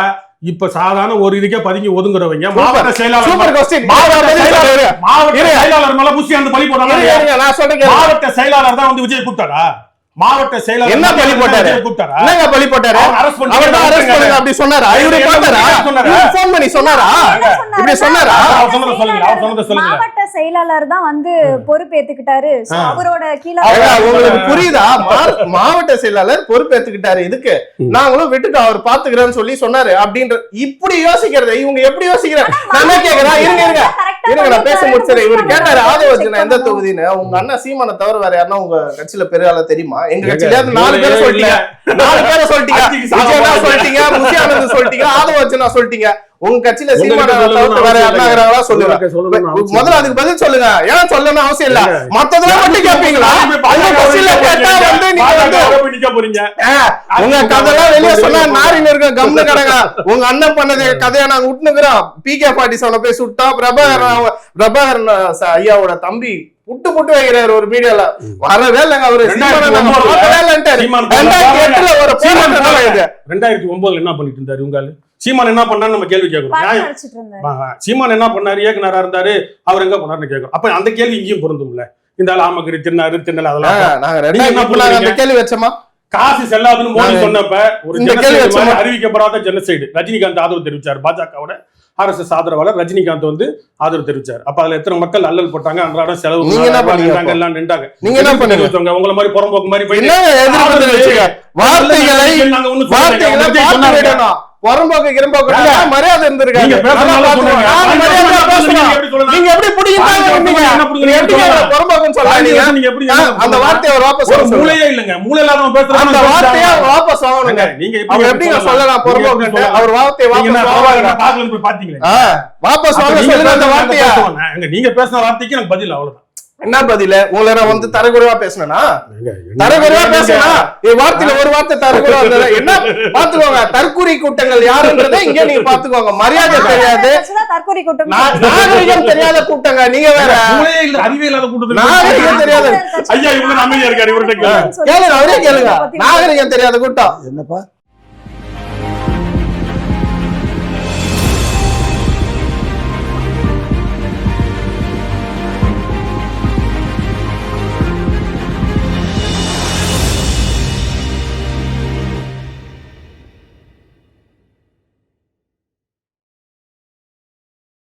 இப்ப சாதாரண ஒரு இதுக்கே பதுங்கி ஒதுங்குறவங்க மாவட்ட செயலாளர் மேல புசி அந்த பழி போட்டாங்க. மாவட்ட செயலாளர் தான் வந்து விஜய் கூப்பிட்டாரா? மாவட்ட செயலாளர் என்ன பழி போட்டாரு? கூப்பிட்டாரா? என்னங்க பழி போட்டாரு? அவர் தான் அரெஸ்ட் பண்ணுங்க அப்படி சொன்னாரா? இவரே போட்டாரா? ஃபோன் பண்ணி சொன்னாரா? இப்படி சொன்னாரா? அவர் சொன்னத சொல்லுங்க. அவர் சொன்னத சொல்லுங்க. மாவட்ட செயலாளர் தான் வந்து பொறுப்பேத்துக்கிட்டாரு. அவரோட கீழ உங்களுக்கு புரியுதா? மாவட்ட செயலாளர் பொறுப்பேத்துக்கிட்டாரு. இதுக்கு நாங்களும் விட்டுட்டு அவர் பாத்துக்கிறேன்னு சொல்லி சொன்னாரு அப்படின்ற இப்படி யோசிக்கிறது இவங்க எப்படி யோசிக்கிறாங்க? நான் கேக்குறேன். இருங்க நான் பேச முடிச்சேன். இவர் கேட்டாரு ஆதவர்ஜன் எந்த தொகுதின்னு. உங்க அண்ணன் சீமானை தவிர வேற யாருன்னா உங்க கட்சியில பெரிய ஆளா தெரியுமா? எங்க கட்சியில 4 பேரை சொல்லிட்டீங்க. 4 பேரை சொல்லிட்டீங்க. விஜயனா சொல்லிட்டீங்க, முசியானந்த் சொல்லிட்டீங்க, ஆதவர்ஜனா சொல்லிட்டீங்க. உங்க கட்சியில சீமானை தவிர வேற யாருன்னா சொல்லுங்க. முதல்ல அதுக்கு பதில் சொல்லுங்க. ஏன் சொல்லணும் அவசியம் இல்ல. மத்ததெல்லாம் மட்டும் கேட்பீங்களா? அந்த கொஸ்டின்ல கேட்டா வந்து நீங்க வந்து நிக்க போறீங்க. உங்க கதையெல்லாம் வெளியே சொன்னா நாரின் இருக்க கம்னு கடங்க. உங்க அண்ணன் பண்ணது கதையை நாங்க விட்டுனுக்குறோம். PK-47 போய் சுட்டா பிரபாகரன் ஐயாவோட தம்பி புட்டு வைக்கிறாரு ஒரு மீடியால. வரவே இல்லைங்க அவரு. 2009 என்ன பண்ணிட்டு இருந்தாரு உங்க ஆளு? சீமான் என்ன பண்ணாரு நம்ம கேள்வி கேட்கணும். சீமான் என்ன பண்ணாரு? இயக்குனரா இருந்தாரு, அவர் எங்க பண்ணாருன்னு கேட்கணும். அப்ப அந்த கேள்வி இங்கேயும் பொருந்தும்ல. இந்த ஆள் ஆமக்கரி திருநாரு திருநெல் அதெல்லாம் கேள்வி வச்சோமா? காசு செல்லாதுன்னு மோடி சொன்னப்ப ஒரு அறிவிக்கப்படாத ஜெனசைடு ரஜினிகாந்த் ஆதரவு தெரிவிச்சார். பாஜகவோட RSS ஆதரவாளர் ரஜினிகாந்த் வந்து ஆதரவு தெரிவிச்சார். அப்ப அதுல எத்தனை மக்கள் அல்லல் போட்டாங்க, அன்றாட செலவு எல்லாம் நின்றாங்க. நீங்க என்ன பண்ணுவீங்க? உங்களை மாதிரி புறம்போக்கு மாதிரி புறம்போக்கு கிரம்போக்கு மரியாதை இருந்திருக்காங்க. நீங்க எப்படி புறம்போக்குன்னு சொல்றீங்க? அந்த வார்த்தையை வாபஸ் மூளையே இல்லங்க. மூளை இல்லாதவங்க பேசுறாங்க. அந்த வார்த்தையை வாபஸ் வாங்கணுங்க. நீங்க எப்படி சொல்லலாம் புறம்போக்கு? அவர் வார்த்தையை வாபஸ் போய் பாத்தீங்களா? வாபஸ் வாங்க அந்த வார்த்தையா? நீங்க பேசின வார்த்தைக்கு எனக்கு பதில் அவ்வளவுதான். என்ன பதில? உங்களை நான் வந்து தரகுறைவா பேசினா தரகுறைவா பேசினா வார்த்தையில ஒரு வார்த்தை தரகுறைவா என்ன பாத்துக்கோங்க. தற்கூரி கூட்டங்கள் யாருன்றதை இங்க நீங்க பாத்துக்கோங்க. மரியாதை தெரியாது, நாகரிகம் தெரியாத கூட்டங்க. நீங்க வேற அறிவே இல்லாத கூட்டம். நாகரிகம் தெரியாத ஐயா இவங்க அமைதியா இருக்காரு. இவர்கிட்ட கேளுங்க, அவரே கேளுங்க. நாகரிகம் தெரியாத கூட்டம் என்னப்பா?